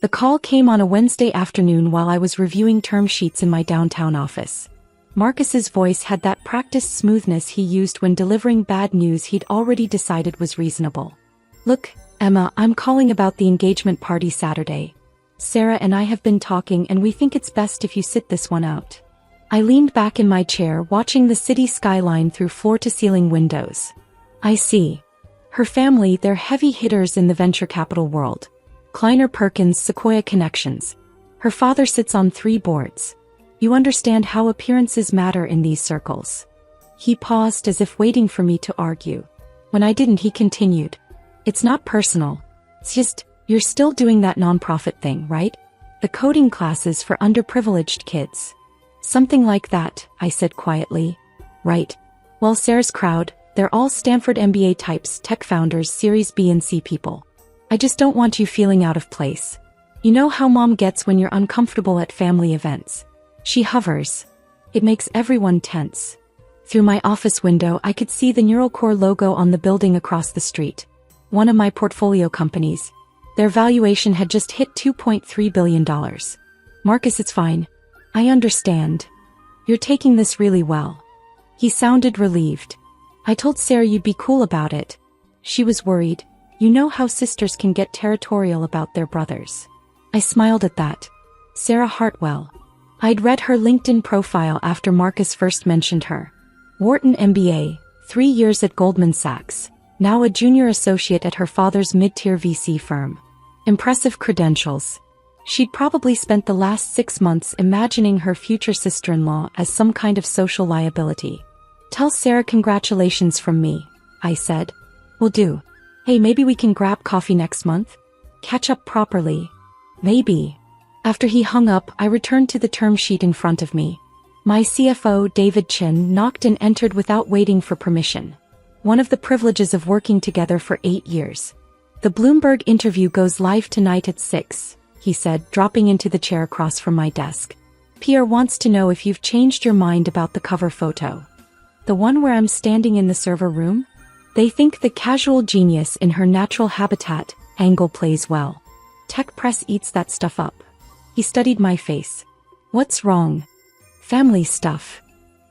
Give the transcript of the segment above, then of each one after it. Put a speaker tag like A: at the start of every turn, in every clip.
A: The call came on a Wednesday afternoon while I was reviewing term sheets in my downtown office. Marcus's voice had that practiced smoothness he used when delivering bad news he'd already decided was reasonable. "Look, Emma, I'm calling about the engagement party Saturday. Sarah and I have been talking and we think it's best if you sit this one out." I leaned back in my chair watching the city skyline through floor-to-ceiling windows. "I see. Her family, they're heavy hitters in the venture capital world. Kleiner Perkins, Sequoia connections. Her father sits on 3 boards. You understand how appearances matter in these circles." He paused as if waiting for me to argue. When I didn't, he continued. "It's not personal. It's just, you're still doing that nonprofit thing, right? The coding classes for underprivileged kids." "Something like that," I said quietly. "Right. Well, Sarah's crowd, they're all Stanford MBA types, tech founders, Series B and C people. I just don't want you feeling out of place. You know how mom gets when you're uncomfortable at family events." She hovers. It makes everyone tense. Through my office window, I could see the NeuralCore logo on the building across the street. One of my portfolio companies. Their valuation had just hit $2.3 billion. "Marcus, it's fine. I understand. You're taking this really well." He sounded relieved. "I told Sarah you'd be cool about it. She was worried. You know how sisters can get territorial about their brothers." I smiled at that. Sarah Hartwell. I'd read her LinkedIn profile after Marcus first mentioned her. Wharton MBA, 3 years at Goldman Sachs, now a junior associate at her father's mid-tier VC firm. Impressive credentials. She'd probably spent the last 6 months imagining her future sister-in-law as some kind of social liability. "Tell Sarah congratulations from me," I said. "Will do. Hey, maybe we can grab coffee next month? Catch up properly." "Maybe." After he hung up, I returned to the term sheet in front of me. My CFO, David Chin, knocked and entered without waiting for permission. One of the privileges of working together for 8 years. "The Bloomberg interview goes live tonight at 6, he said, dropping into the chair across from my desk. "Pierre wants to know if you've changed your mind about the cover photo. The one where I'm standing in the server room? They think the casual genius in her natural habitat angle plays well. Tech press eats that stuff up." He studied my face. "What's wrong?" "Family stuff."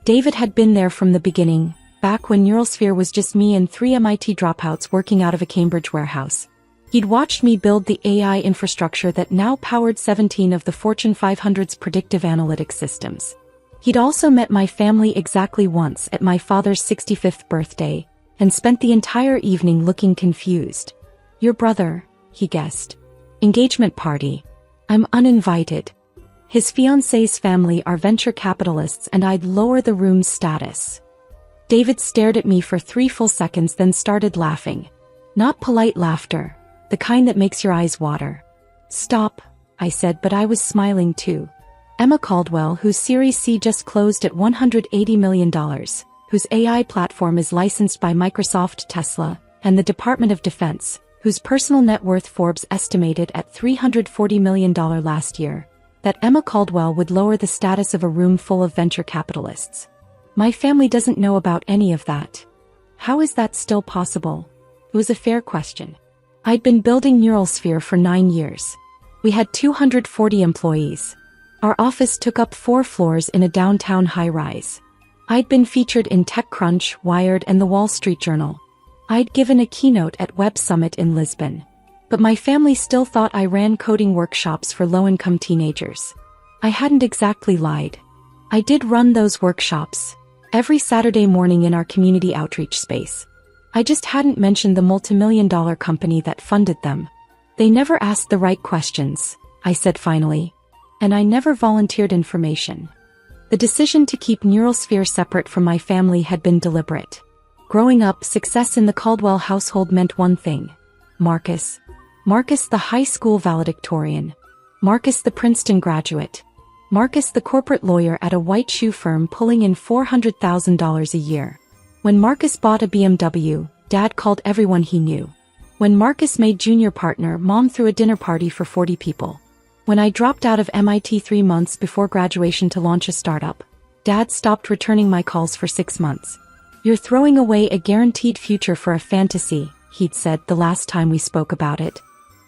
A: David had been there from the beginning, back when Neuralsphere was just me and 3 MIT dropouts working out of a Cambridge warehouse. He'd watched me build the AI infrastructure that now powered 17 of the Fortune 500's predictive analytics systems. He'd also met my family exactly once at my father's 65th birthday, and spent the entire evening looking confused. "Your brother," he guessed. "Engagement party. I'm uninvited. His fiancée's family are venture capitalists and I'd lower the room's status." David stared at me for 3 full seconds, then started laughing. Not polite laughter, the kind that makes your eyes water. "Stop," I said, but I was smiling too. Emma Caldwell, whose Series C just closed at $180 million, whose AI platform is licensed by Microsoft, Tesla, and the Department of Defense, whose personal net worth Forbes estimated at $340 million last year, that Emma Caldwell would lower the status of a room full of venture capitalists. My family doesn't know about any of that. How is that still possible? It was a fair question. I'd been building Neuralsphere for 9 years. We had 240 employees. Our office took up 4 floors in a downtown high-rise. I'd been featured in TechCrunch, Wired, and the Wall Street Journal. I'd given a keynote at Web Summit in Lisbon. But my family still thought I ran coding workshops for low-income teenagers. I hadn't exactly lied. I did run those workshops every Saturday morning in our community outreach space. I just hadn't mentioned the multimillion-dollar company that funded them. "They never asked the right questions," I said finally. "And I never volunteered information." The decision to keep Neuralsphere separate from my family had been deliberate. Growing up, success in the Caldwell household meant one thing. Marcus. Marcus the high school valedictorian. Marcus the Princeton graduate. Marcus the corporate lawyer at a white shoe firm pulling in $400,000 a year. When Marcus bought a BMW, Dad called everyone he knew. When Marcus made junior partner, Mom threw a dinner party for 40 people. When I dropped out of MIT 3 months before graduation to launch a startup, Dad stopped returning my calls for 6 months. "You're throwing away a guaranteed future for a fantasy," he'd said the last time we spoke about it.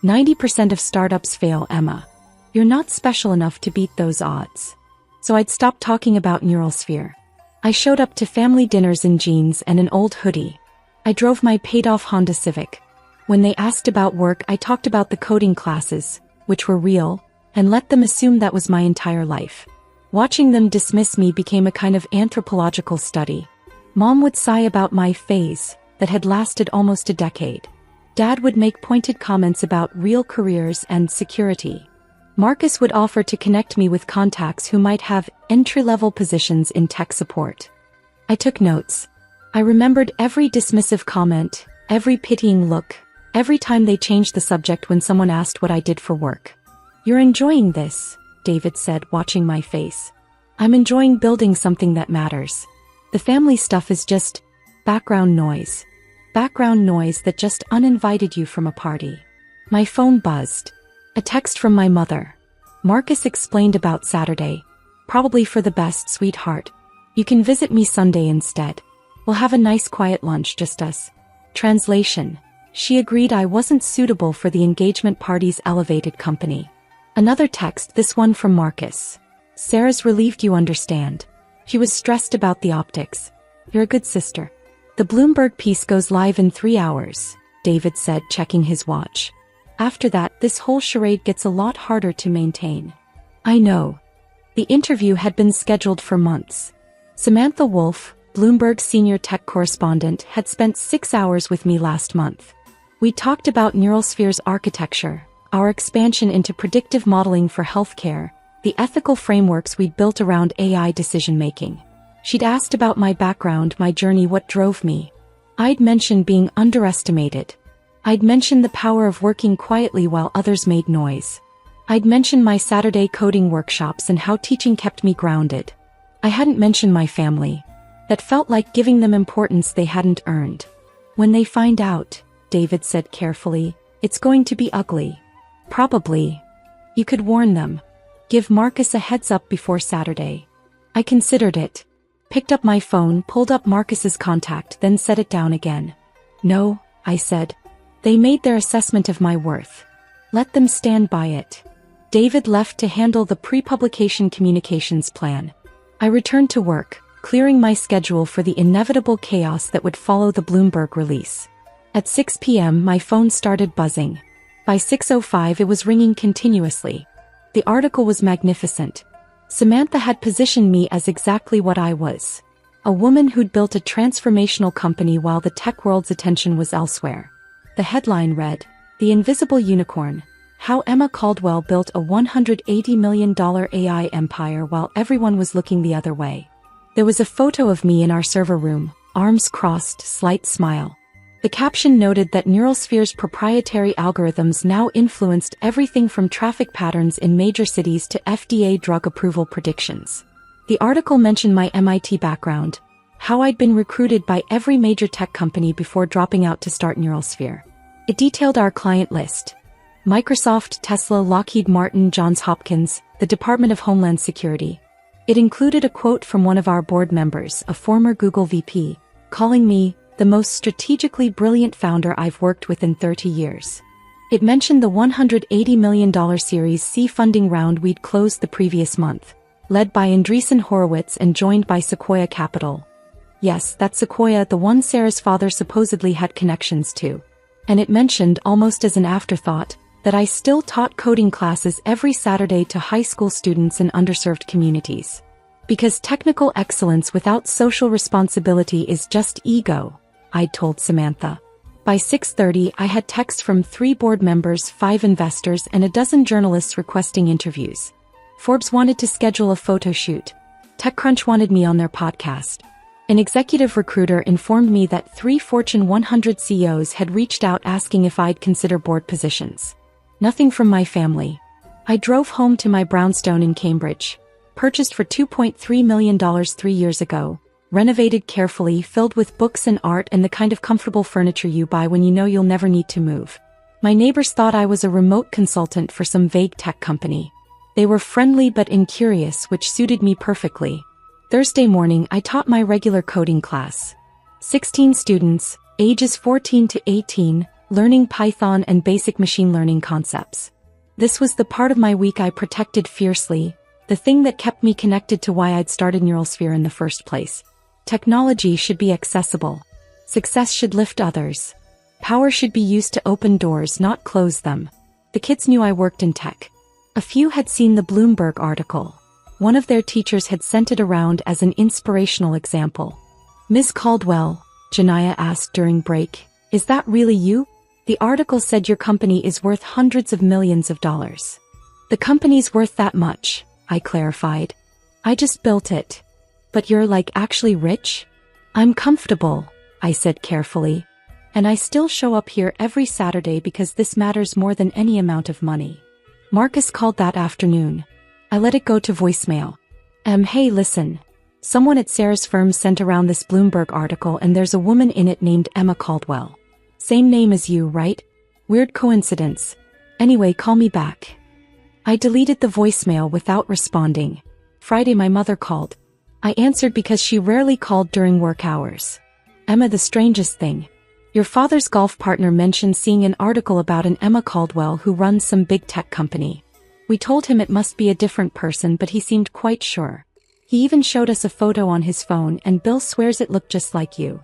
A: 90% of startups fail, Emma. You're not special enough to beat those odds. So I'd stopped talking about neural sphere. I showed up to family dinners in jeans and an old hoodie. I drove my paid-off Honda Civic. When they asked about work, I talked about the coding classes, which were real, and let them assume that was my entire life. Watching them dismiss me became a kind of anthropological study. Mom would sigh about my phase that had lasted almost a decade. Dad would make pointed comments about real careers and security. Marcus would offer to connect me with contacts who might have entry-level positions in tech support. I took notes. I remembered every dismissive comment, every pitying look, every time they changed the subject when someone asked what I did for work. "You're enjoying this," David said, watching my face. "I'm enjoying building something that matters. The family stuff is just background noise. Background noise that just uninvited you from a party." My phone buzzed. A text from my mother. "Marcus explained about Saturday. Probably for the best, sweetheart. You can visit me Sunday instead. We'll have a nice quiet lunch, just us." Translation: she agreed I wasn't suitable for the engagement party's elevated company. Another text, this one from Marcus. "Sarah's relieved you understand. She was stressed about the optics. You're a good sister." "The Bloomberg piece goes live in 3 hours," David said, checking his watch. "After that, this whole charade gets a lot harder to maintain." I know. The interview had been scheduled for months. Samantha Wolf, Bloomberg's senior tech correspondent, had spent 6 hours with me last month. We talked about NeuralSphere's architecture, our expansion into predictive modeling for healthcare, the ethical frameworks we'd built around AI decision-making. She'd asked about my background, my journey, what drove me. I'd mentioned being underestimated. I'd mentioned the power of working quietly while others made noise. I'd mentioned my Saturday coding workshops and how teaching kept me grounded. I hadn't mentioned my family. That felt like giving them importance they hadn't earned. "When they find out," David said carefully, "it's going to be ugly. Probably. You could warn them. Give Marcus a heads up before Saturday." I considered it. Picked up my phone, pulled up Marcus's contact, then set it down again. "No," I said. "They made their assessment of my worth. Let them stand by it." David left to handle the pre-publication communications plan. I returned to work, clearing my schedule for the inevitable chaos that would follow the Bloomberg release. At 6 p.m. my phone started buzzing. By 6:05 it was ringing continuously. The article was magnificent. Samantha had positioned me as exactly what I was. A woman who'd built a transformational company while the tech world's attention was elsewhere. The headline read, "The Invisible Unicorn: How Emma Caldwell Built a $180 million AI Empire While Everyone Was Looking the Other Way." There was a photo of me in our server room, arms crossed, slight smile. The caption noted that NeuralSphere's proprietary algorithms now influenced everything from traffic patterns in major cities to FDA drug approval predictions. The article mentioned my MIT background, how I'd been recruited by every major tech company before dropping out to start NeuralSphere. It detailed our client list: Microsoft, Tesla, Lockheed Martin, Johns Hopkins, the Department of Homeland Security. It included a quote from one of our board members, a former Google VP, calling me the most strategically brilliant founder I've worked with in 30 years. It mentioned the $180 million Series C funding round we'd closed the previous month, led by Andreessen Horowitz and joined by Sequoia Capital. Yes, that's Sequoia, the one Sarah's father supposedly had connections to. And it mentioned, almost as an afterthought, that I still taught coding classes every Saturday to high school students in underserved communities. Because technical excellence without social responsibility is just ego, I'd told Samantha. By 6:30 I had texts from 3 board members, 5 investors, and a dozen journalists requesting interviews. Forbes wanted to schedule a photo shoot. TechCrunch wanted me on their podcast. An executive recruiter informed me that 3 Fortune 100 CEOs had reached out asking if I'd consider board positions. Nothing from my family. I drove home to my brownstone in Cambridge, purchased for $2.3 million 3 years ago, renovated carefully, filled with books and art and the kind of comfortable furniture you buy when you know you'll never need to move. My neighbors thought I was a remote consultant for some vague tech company. They were friendly but incurious, which suited me perfectly. Thursday morning I taught my regular coding class. 16 students, ages 14 to 18, learning Python and basic machine learning concepts. This was the part of my week I protected fiercely, the thing that kept me connected to why I'd started NeuralSphere in the first place. Technology should be accessible. Success should lift others. Power should be used to open doors, not close them. The kids knew I worked in tech. A few had seen the Bloomberg article. One of their teachers had sent it around as an inspirational example. "Ms. Caldwell," Janaya asked during break, "is that really you? The article said your company is worth hundreds of millions of dollars." "The company's worth that much," I clarified. "I just built it." "But you're actually rich?" "I'm comfortable," I said carefully. "And I still show up here every Saturday because this matters more than any amount of money." Marcus called that afternoon. I let it go to voicemail. Hey, listen. Someone at Sarah's firm sent around this Bloomberg article and there's a woman in it named Emma Caldwell. Same name as you, right? Weird coincidence. Anyway, call me back. I deleted the voicemail without responding. Friday my mother called. I answered because she rarely called during work hours. "Emma, the strangest thing. Your father's golf partner mentioned seeing an article about an Emma Caldwell who runs some big tech company. We told him it must be a different person, but he seemed quite sure. He even showed us a photo on his phone and Bill swears it looked just like you."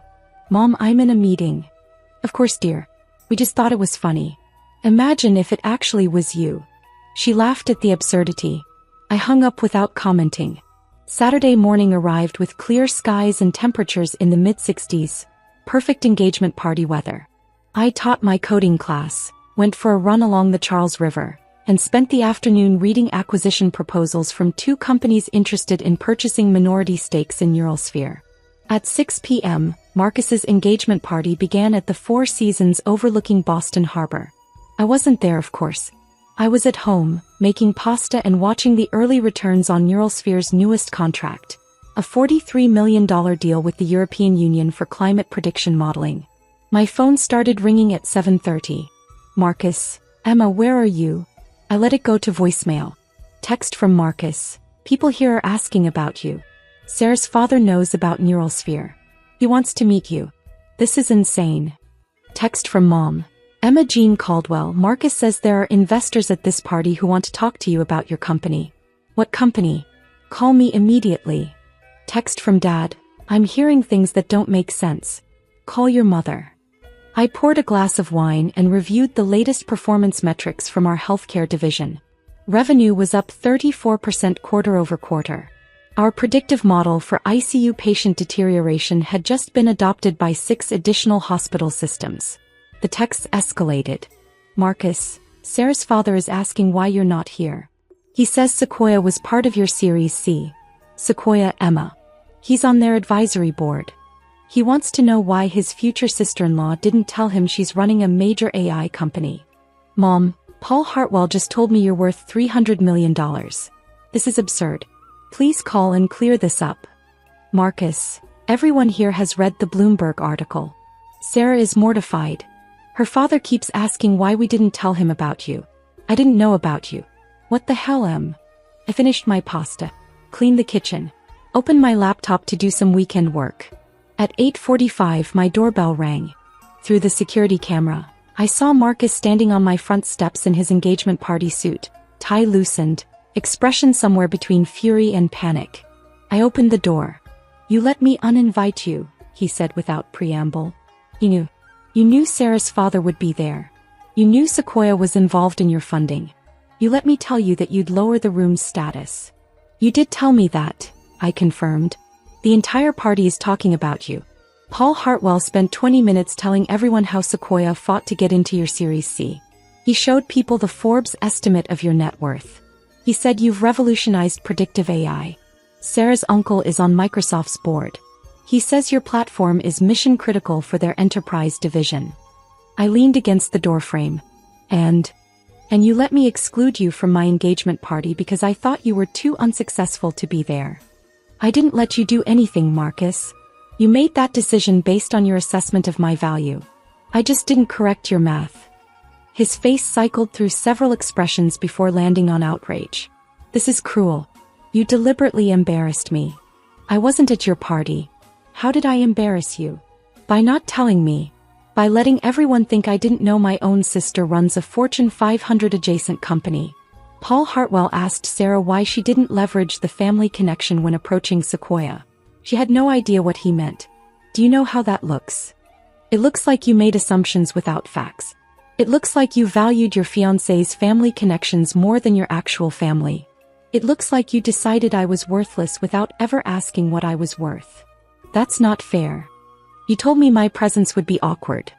A: "Mom, I'm in a meeting." "Of course, dear. We just thought it was funny. Imagine if it actually was you." She laughed at the absurdity. I hung up without commenting. Saturday morning arrived with clear skies and temperatures in the mid-60s. Perfect engagement party weather. I taught my coding class, went for a run along the Charles River, and spent the afternoon reading acquisition proposals from two companies interested in purchasing minority stakes in NeuralSphere. At 6 p.m., Marcus's engagement party began at the Four Seasons overlooking Boston Harbor. I wasn't there, of course. I was at home, making pasta and watching the early returns on NeuralSphere's newest contract, a $43 million deal with the European Union for climate prediction modeling. My phone started ringing at 7:30. "Marcus, Emma, where are you?" I let it go to voicemail. Text from Marcus. "People here are asking about you. Sarah's father knows about NeuralSphere. He wants to meet you. This is insane." Text from Mom. "Emma Jean Caldwell, Marcus says there are investors at this party who want to talk to you about your company." "What company? Call me immediately." Text from Dad. "I'm hearing things that don't make sense. Call your mother." I poured a glass of wine and reviewed the latest performance metrics from our healthcare division. Revenue was up 34% quarter-over-quarter. Our predictive model for ICU patient deterioration had just been adopted by 6 additional hospital systems. The texts escalated. "Marcus, Sarah's father is asking why you're not here. He says Sequoia was part of your Series C. Sequoia, Emma. He's on their advisory board. He wants to know why his future sister-in-law didn't tell him she's running a major AI company." "Mom, Paul Hartwell just told me you're worth $300 million. This is absurd. Please call and clear this up." "Marcus, everyone here has read the Bloomberg article. Sarah is mortified. Her father keeps asking why we didn't tell him about you. I didn't know about you. What the hell, Em?" I finished my pasta, cleaned the kitchen, opened my laptop to do some weekend work. At 8:45 my doorbell rang. Through the security camera, I saw Marcus standing on my front steps in his engagement party suit, tie loosened, expression somewhere between fury and panic. I opened the door. "You let me uninvite you," he said without preamble. You knew Sarah's father would be there. You knew Sequoia was involved in your funding. You let me tell you that you'd lower the room's status." "You did tell me that," I confirmed. "The entire party is talking about you. Paul Hartwell spent 20 minutes telling everyone how Sequoia fought to get into your Series C. He showed people the Forbes estimate of your net worth. He said you've revolutionized predictive AI. Sarah's uncle is on Microsoft's board. He says your platform is mission critical for their enterprise division." I leaned against the doorframe. And you let me exclude you from my engagement party because I thought you were too unsuccessful to be there." "I didn't let you do anything, Marcus. You made that decision based on your assessment of my value. I just didn't correct your math." His face cycled through several expressions before landing on outrage. "This is cruel. You deliberately embarrassed me. I wasn't at your party. How did I embarrass you?" "By not telling me. By letting everyone think I didn't know my own sister runs a Fortune 500 adjacent company. Paul Hartwell asked Sarah why she didn't leverage the family connection when approaching Sequoia. She had no idea what he meant. Do you know how that looks? It looks like you made assumptions without facts. It looks like you valued your fiancé's family connections more than your actual family. It looks like you decided I was worthless without ever asking what I was worth. That's not fair. You told me my presence would be awkward.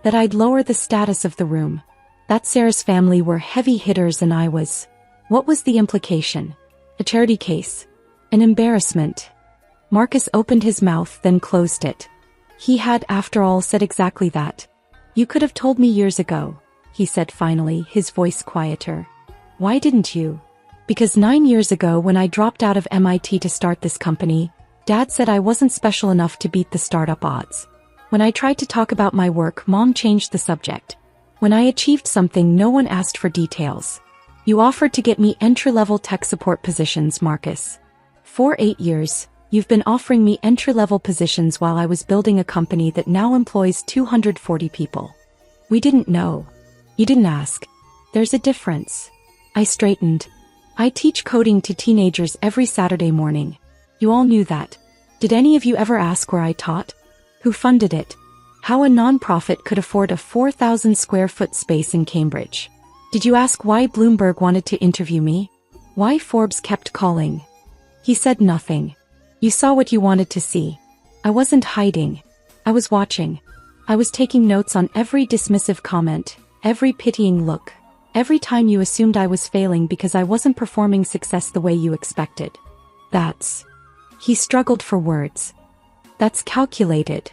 A: That I'd lower the status of the room. That Sarah's family were heavy hitters and I was. What was the implication? A charity case. An embarrassment. Marcus opened his mouth then closed it. He had, after all, said exactly that. You could have told me years ago, he said finally, his voice quieter. Why didn't you? Because 9 years ago when I dropped out of MIT to start this company, Dad said I wasn't special enough to beat the startup odds. When I tried to talk about my work, Mom changed the subject. When I achieved something, no one asked for details. You offered to get me entry-level tech support positions, Marcus. For 8 years, you've been offering me entry-level positions while I was building a company that now employs 240 people. We didn't know. You didn't ask. There's a difference. I straightened. I teach coding to teenagers every Saturday morning. You all knew that. Did any of you ever ask where I taught? Who funded it? How a non-profit could afford a 4,000 square foot space in Cambridge? Did you ask why Bloomberg wanted to interview me? Why Forbes kept calling? He said nothing. You saw what you wanted to see. I wasn't hiding. I was watching. I was taking notes on every dismissive comment, every pitying look, every time you assumed I was failing because I wasn't performing success the way you expected. That's... He struggled for words. That's calculated.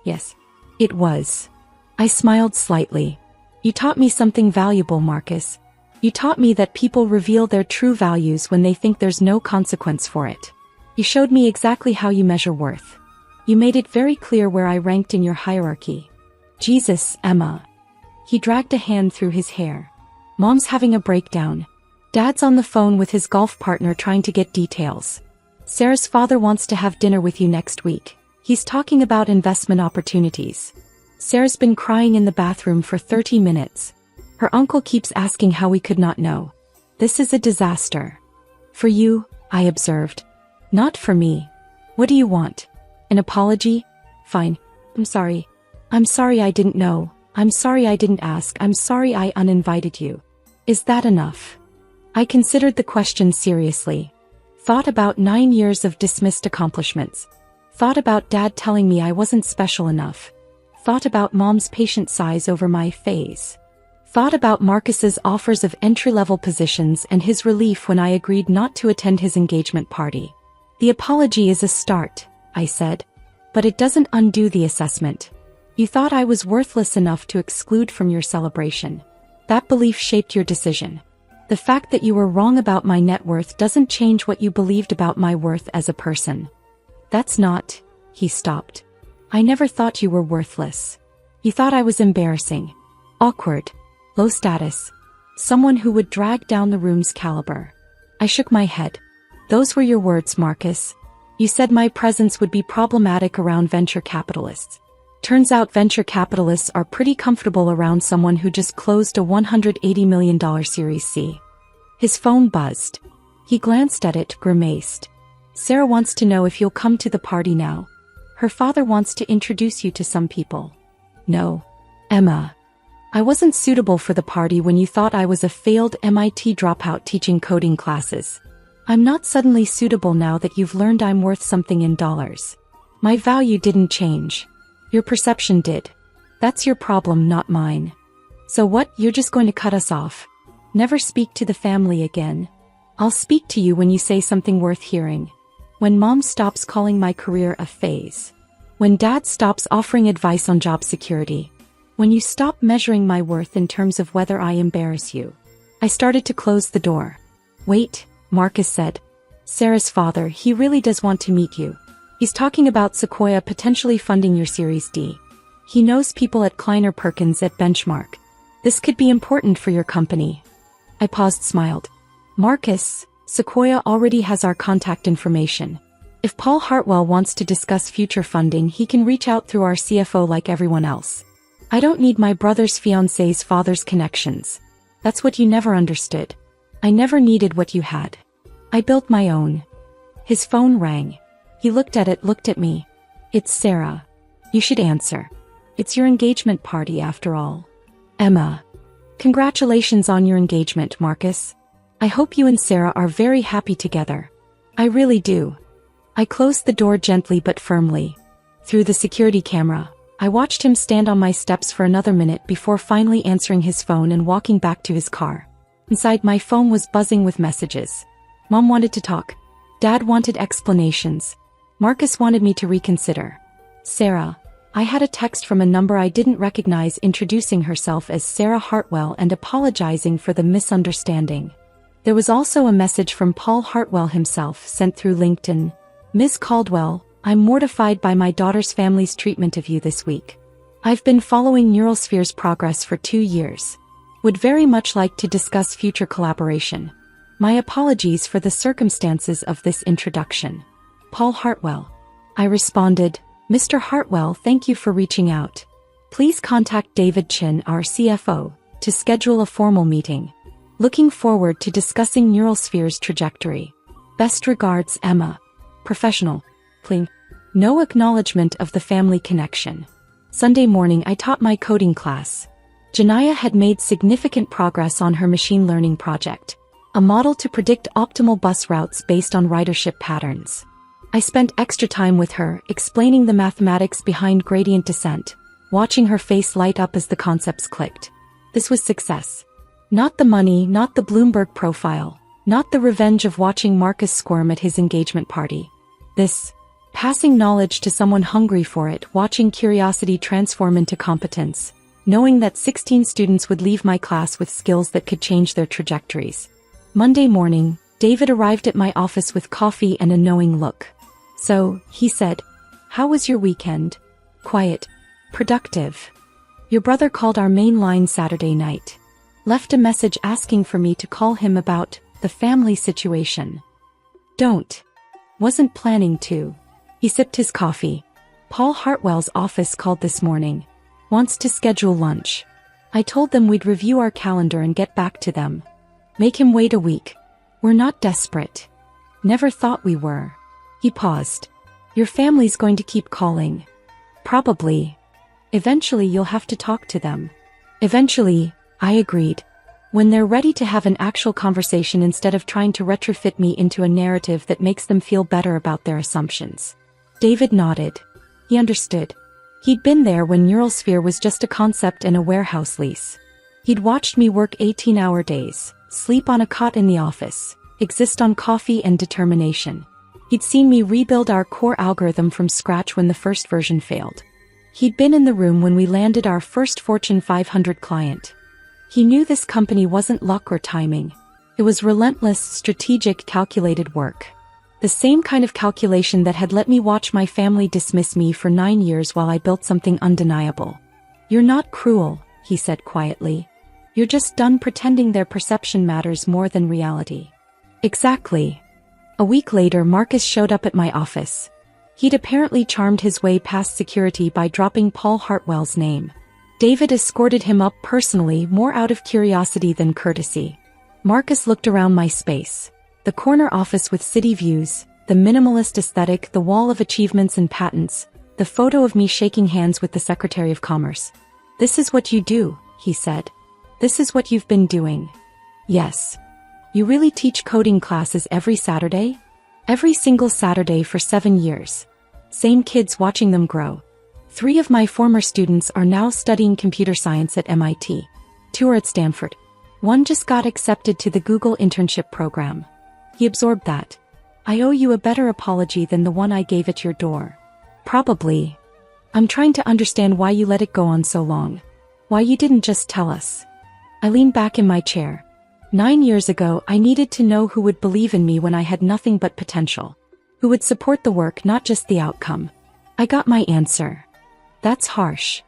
A: Yes, it was. I smiled slightly. You taught me something valuable, Marcus. You taught me that people reveal their true values when they think there's no consequence for it. You showed me exactly how you measure worth. You made it very clear where I ranked in your hierarchy. Jesus, Emma. He dragged a hand through his hair. Mom's having a breakdown. Dad's on the phone with his golf partner trying to get details. Sarah's father wants to have dinner with you next week. He's talking about investment opportunities. Sarah's been crying in the bathroom for 30 minutes. Her uncle keeps asking how we could not know. This is a disaster. For you, I observed. Not for me. What do you want? An apology? Fine. I'm sorry. I'm sorry I didn't know. I'm sorry I didn't ask. I'm sorry I uninvited you. Is that enough? I considered the question seriously. Thought about 9 years of dismissed accomplishments. Thought about Dad telling me I wasn't special enough. Thought about Mom's patient sighs over my phase. Thought about Marcus's offers of entry-level positions and his relief when I agreed not to attend his engagement party. The apology is a start, I said. But it doesn't undo the assessment. You thought I was worthless enough to exclude from your celebration. That belief shaped your decision. The fact that you were wrong about my net worth doesn't change what you believed about my worth as a person. That's not... He stopped. I never thought you were worthless. You thought I was embarrassing. Awkward. Low status. Someone who would drag down the room's caliber. I shook my head. Those were your words, Marcus. You said my presence would be problematic around venture capitalists. Turns out venture capitalists are pretty comfortable around someone who just closed a $180 million Series C. His phone buzzed. He glanced at it, grimaced. Sarah wants to know if you'll come to the party now. Her father wants to introduce you to some people. No. Emma. I wasn't suitable for the party when you thought I was a failed MIT dropout teaching coding classes. I'm not suddenly suitable now that you've learned I'm worth something in dollars. My value didn't change. Your perception did. That's your problem, not mine. So what, you're just going to cut us off? Never speak to the family again? I'll speak to you when you say something worth hearing. When Mom stops calling my career a phase. When Dad stops offering advice on job security. When you stop measuring my worth in terms of whether I embarrass you. I started to close the door. Wait, Marcus said. Sarah's father, he really does want to meet you. He's talking about Sequoia potentially funding your Series D. He knows people at Kleiner Perkins at Benchmark. This could be important for your company. I paused, smiled. Marcus, Sequoia already has our contact information. If Paul Hartwell wants to discuss future funding, he can reach out through our CFO like everyone else. I don't need my brother's fiancé's father's connections. That's what you never understood. I never needed what you had. I built my own. His phone rang. He looked at it, looked at me. It's Sarah. You should answer. It's your engagement party after all. Emma. Congratulations on your engagement, Marcus. I hope you and Sarah are very happy together. I really do. I closed the door gently but firmly. Through the security camera, I watched him stand on my steps for another minute before finally answering his phone and walking back to his car. Inside, my phone was buzzing with messages. Mom wanted to talk. Dad wanted explanations. Marcus wanted me to reconsider. Sarah. I had a text from a number I didn't recognize introducing herself as Sarah Hartwell and apologizing for the misunderstanding. There was also a message from Paul Hartwell himself sent through LinkedIn. Ms. Caldwell, I'm mortified by my daughter's family's treatment of you this week. I've been following Neuralsphere's progress for 2 years. Would very much like to discuss future collaboration. My apologies for the circumstances of this introduction. Paul Hartwell. I responded, Mr. Hartwell, thank you for reaching out. Please contact David Chin, our CFO, to schedule a formal meeting. Looking forward to discussing Neuralsphere's trajectory. Best regards, Emma. Professional. Pling. No acknowledgement of the family connection. Sunday morning I taught my coding class. Janaya had made significant progress on her machine learning project, a model to predict optimal bus routes based on ridership patterns. I spent extra time with her, explaining the mathematics behind gradient descent, watching her face light up as the concepts clicked. This was success. Not the money, not the Bloomberg profile, not the revenge of watching Marcus squirm at his engagement party. This, passing knowledge to someone hungry for it, watching curiosity transform into competence, knowing that 16 students would leave my class with skills that could change their trajectories. Monday morning, David arrived at my office with coffee and a knowing look. So, he said, how was your weekend? Quiet. Productive. Your brother called our main line Saturday night. Left a message asking for me to call him about the family situation. Don't. Wasn't planning to. He sipped his coffee. Paul Hartwell's office called this morning. Wants to schedule lunch. I told them we'd review our calendar and get back to them. Make him wait a week. We're not desperate. Never thought we were. He paused. Your family's going to keep calling. Probably. Eventually you'll have to talk to them. Eventually, I agreed. When they're ready to have an actual conversation instead of trying to retrofit me into a narrative that makes them feel better about their assumptions. David nodded. He understood. He'd been there when Neuralsphere was just a concept and a warehouse lease. He'd watched me work 18-hour days, sleep on a cot in the office, exist on coffee and determination. He'd seen me rebuild our core algorithm from scratch when the first version failed. He'd been in the room when we landed our first Fortune 500 client. He knew this company wasn't luck or timing. It was relentless, strategic, calculated work. The same kind of calculation that had let me watch my family dismiss me for 9 years while I built something undeniable. You're not cruel, he said quietly. You're just done pretending their perception matters more than reality. Exactly. A week later, Marcus showed up at my office. He'd apparently charmed his way past security by dropping Paul Hartwell's name. David escorted him up personally, more out of curiosity than courtesy. Marcus looked around my space. The corner office with city views, the minimalist aesthetic, the wall of achievements and patents, the photo of me shaking hands with the Secretary of Commerce. This is what you do, he said. This is what you've been doing. Yes. You really teach coding classes every Saturday? Every single Saturday for 7 years. Same kids, watching them grow. 3 of my former students are now studying computer science at MIT. 2 are at Stanford. 1 just got accepted to the Google internship program. He absorbed that. I owe you a better apology than the one I gave at your door. Probably. I'm trying to understand why you let it go on so long. Why you didn't just tell us. I leaned back in my chair. 9 years ago, I needed to know who would believe in me when I had nothing but potential. Who would support the work, not just the outcome. I got my answer. That's harsh.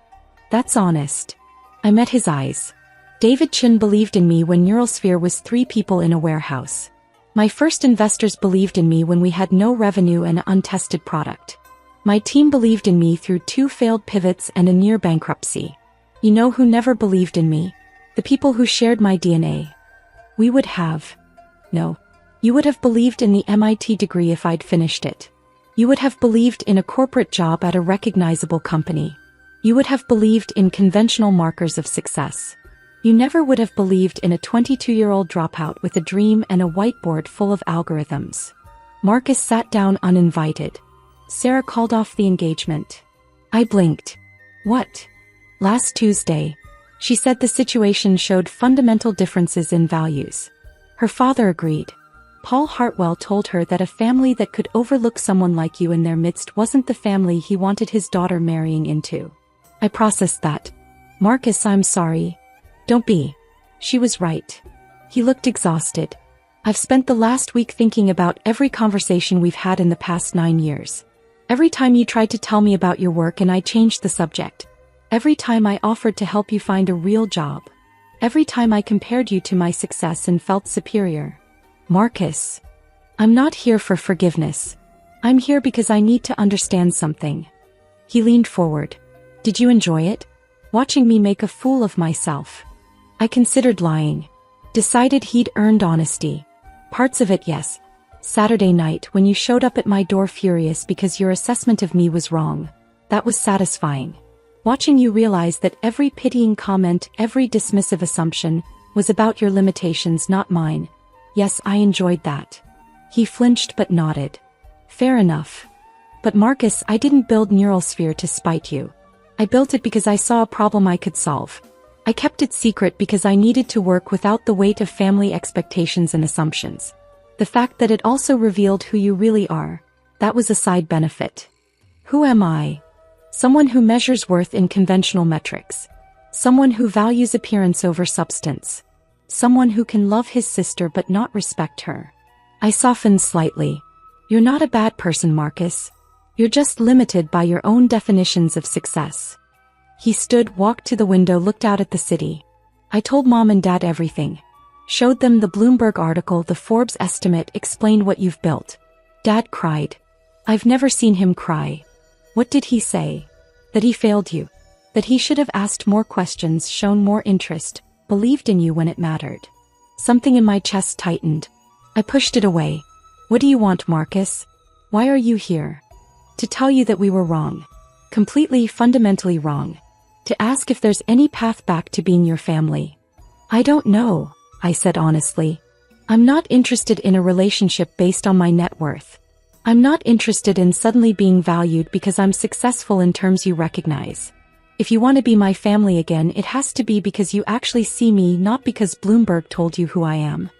A: That's honest. I met his eyes. David Chin believed in me when Neuralsphere was 3 people in a warehouse. My first investors believed in me when we had no revenue and an untested product. My team believed in me through 2 failed pivots and a near bankruptcy. You know who never believed in me? The people who shared my DNA. You would have believed in the MIT degree if I'd finished it. You would have believed in a corporate job at a recognizable company. You would have believed in conventional markers of success. You never would have believed in a 22-year-old dropout with a dream and a whiteboard full of algorithms. Marcus sat down uninvited. Sarah called off the engagement. I blinked. What? Last Tuesday. She said the situation showed fundamental differences in values. Her father agreed. Paul Hartwell told her that a family that could overlook someone like you in their midst wasn't the family he wanted his daughter marrying into. I processed that. Marcus, I'm sorry. Don't be. She was right. He looked exhausted. I've spent the last week thinking about every conversation we've had in the past 9 years. Every time you tried to tell me about your work and I changed the subject. Every time I offered to help you find a real job. Every time I compared you to my success and felt superior. Marcus. I'm not here for forgiveness. I'm here because I need to understand something. He leaned forward. Did you enjoy it? Watching me make a fool of myself. I considered lying. Decided he'd earned honesty. Parts of it, yes. Saturday night when you showed up at my door furious because your assessment of me was wrong. That was satisfying. Watching you realize that every pitying comment, every dismissive assumption, was about your limitations, not mine. Yes, I enjoyed that. He flinched but nodded. Fair enough. But Marcus, I didn't build NeuralSphere to spite you. I built it because I saw a problem I could solve. I kept it secret because I needed to work without the weight of family expectations and assumptions. The fact that it also revealed who you really are, that was a side benefit. Who am I? Someone who measures worth in conventional metrics. Someone who values appearance over substance. Someone who can love his sister but not respect her. I softened slightly. You're not a bad person, Marcus. You're just limited by your own definitions of success. He stood, walked to the window, looked out at the city. I told Mom and Dad everything. Showed them the Bloomberg article, the Forbes estimate, explained what you've built. Dad cried. I've never seen him cry. What did he say? That he failed you. That he should have asked more questions, shown more interest, believed in you when it mattered. Something in my chest tightened. I pushed it away. What do you want, Marcus? Why are you here? To tell you that we were wrong. Completely, fundamentally wrong. To ask if there's any path back to being your family. I don't know, I said honestly. I'm not interested in a relationship based on my net worth. I'm not interested in suddenly being valued because I'm successful in terms you recognize. If you want to be my family again, it has to be because you actually see me, not because Bloomberg told you who I am.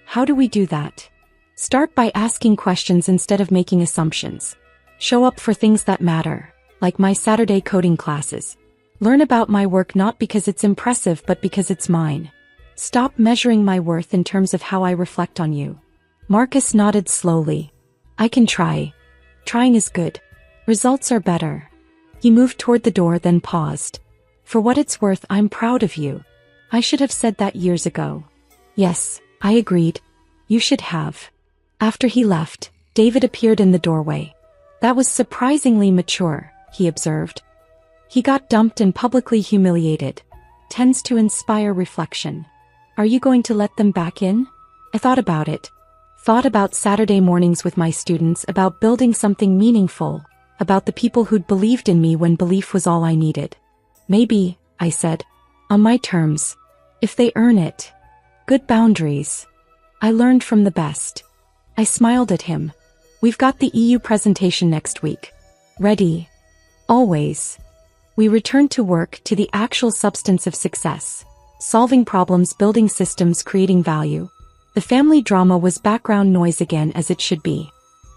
A: How do we do that? Start by asking questions instead of making assumptions. Show up for things that matter, like my Saturday coding classes. Learn about my work not because it's impressive but because it's mine. Stop measuring my worth in terms of how I reflect on you. Marcus nodded slowly. I can try. Trying is good. Results are better. He moved toward the door, then paused. For what it's worth, I'm proud of you. I should have said that years ago. Yes, I agreed. You should have. After he left, David appeared in the doorway. That was surprisingly mature, he observed. He got dumped and publicly humiliated. Tends to inspire reflection. Are you going to let them back in? I thought about it. Thought about Saturday mornings with my students, about building something meaningful, about the people who'd believed in me when belief was all I needed. Maybe, I said. On my terms. If they earn it. Good boundaries. I learned from the best. I smiled at him. We've got the EU presentation next week. Ready. Always. We returned to work, to the actual substance of success. Solving problems, building systems, creating value. The family drama was background noise again, as it should be.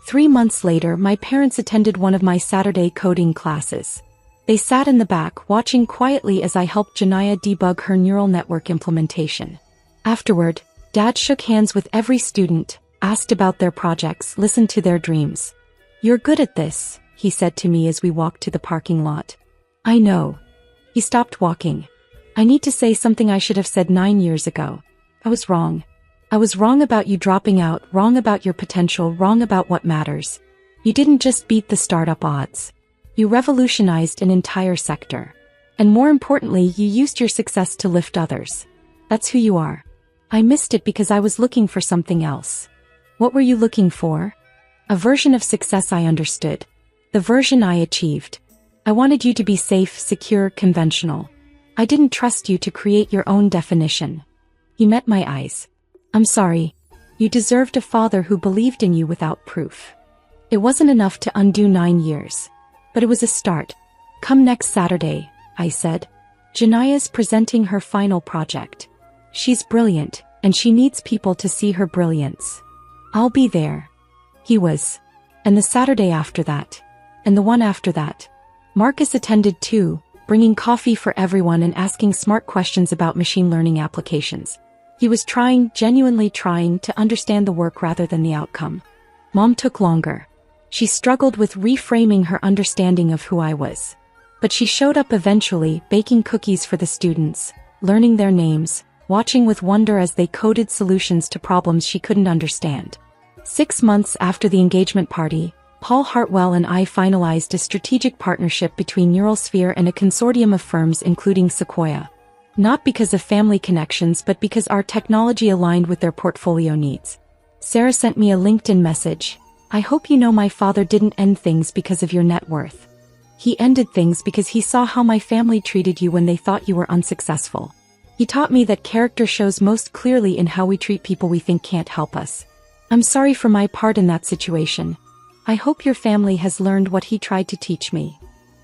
A: 3 months later, my parents attended one of my Saturday coding classes. They sat in the back, watching quietly as I helped Janaya debug her neural network implementation. Afterward, Dad shook hands with every student, asked about their projects, listened to their dreams. You're good at this, he said to me as we walked to the parking lot. I know. He stopped walking. I need to say something I should have said 9 years ago. I was wrong. I was wrong about you dropping out, wrong about your potential, wrong about what matters. You didn't just beat the startup odds. You revolutionized an entire sector. And more importantly, you used your success to lift others. That's who you are. I missed it because I was looking for something else. What were you looking for? A version of success I understood. The version I achieved. I wanted you to be safe, secure, conventional. I didn't trust you to create your own definition. He met my eyes. I'm sorry. You deserved a father who believed in you without proof. It wasn't enough to undo 9 years. But it was a start. Come next Saturday, I said. Janaya's presenting her final project. She's brilliant, and she needs people to see her brilliance. I'll be there. He was. And the Saturday after that. And the one after that. Marcus attended too, bringing coffee for everyone and asking smart questions about machine learning applications. He was genuinely trying to understand the work rather than the outcome. Mom took longer. She struggled with reframing her understanding of who I was. But she showed up eventually, baking cookies for the students, learning their names, watching with wonder as they coded solutions to problems she couldn't understand. 6 months after the engagement party, Paul Hartwell and I finalized a strategic partnership between Neuralsphere and a consortium of firms including Sequoia. Not because of family connections but because our technology aligned with their portfolio needs. Sarah sent me a LinkedIn message. I hope you know my father didn't end things because of your net worth. He ended things because he saw how my family treated you when they thought you were unsuccessful. He taught me that character shows most clearly in how we treat people we think can't help us. I'm sorry for my part in that situation. I hope your family has learned what he tried to teach me.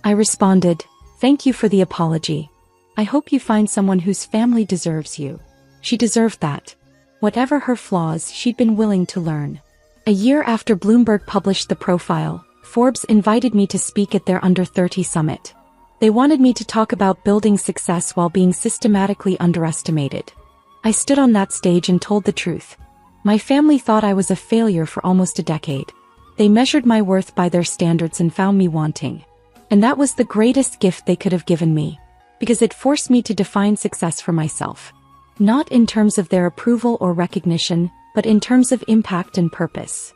A: I responded, thank you for the apology. I hope you find someone whose family deserves you. She deserved that. Whatever her flaws, she'd been willing to learn. A year after Bloomberg published the profile, Forbes invited me to speak at their Under 30 Summit. They wanted me to talk about building success while being systematically underestimated. I stood on that stage and told the truth. My family thought I was a failure for almost a decade. They measured my worth by their standards and found me wanting. And that was the greatest gift they could have given me. Because it forced me to define success for myself. Not in terms of their approval or recognition, but in terms of impact and purpose.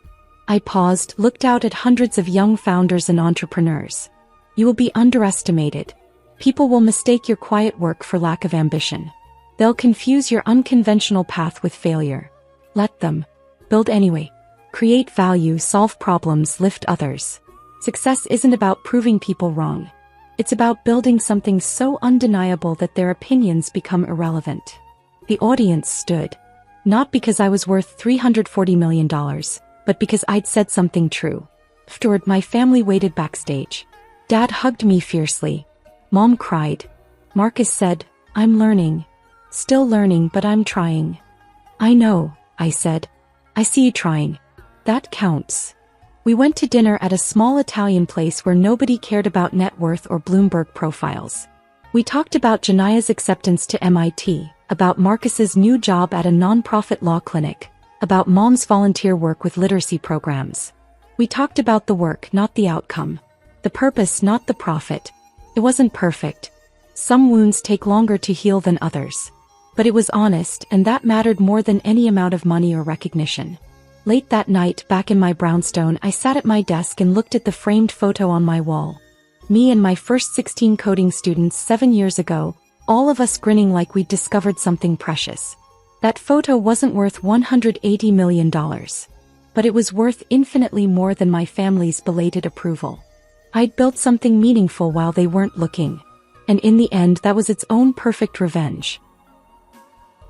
A: I paused, looked out at hundreds of young founders and entrepreneurs. You will be underestimated. People will mistake your quiet work for lack of ambition. They'll confuse your unconventional path with failure. Let them. Build anyway. Create value, solve problems, lift others. Success isn't about proving people wrong. It's about building something so undeniable that their opinions become irrelevant. The audience stood. Not because I was worth $340 million, but because I'd said something true. Afterward, my family waited backstage. Dad hugged me fiercely. Mom cried. Marcus said, I'm learning. Still learning, but I'm trying. I know, I said. I see you trying. That counts. We went to dinner at a small Italian place where nobody cared about net worth or Bloomberg profiles. We talked about Janaya's acceptance to MIT, about Marcus's new job at a nonprofit law clinic, about Mom's volunteer work with literacy programs. We talked about the work, not the outcome. The purpose, not the profit. It wasn't perfect. Some wounds take longer to heal than others. But it was honest, and that mattered more than any amount of money or recognition. Late that night, back in my brownstone, I sat at my desk and looked at the framed photo on my wall. Me and my first 16 coding students 7 years ago, all of us grinning like we'd discovered something precious. That photo wasn't worth $180 million. But it was worth infinitely more than my family's belated approval. I'd built something meaningful while they weren't looking. And in the end, that was its own perfect revenge.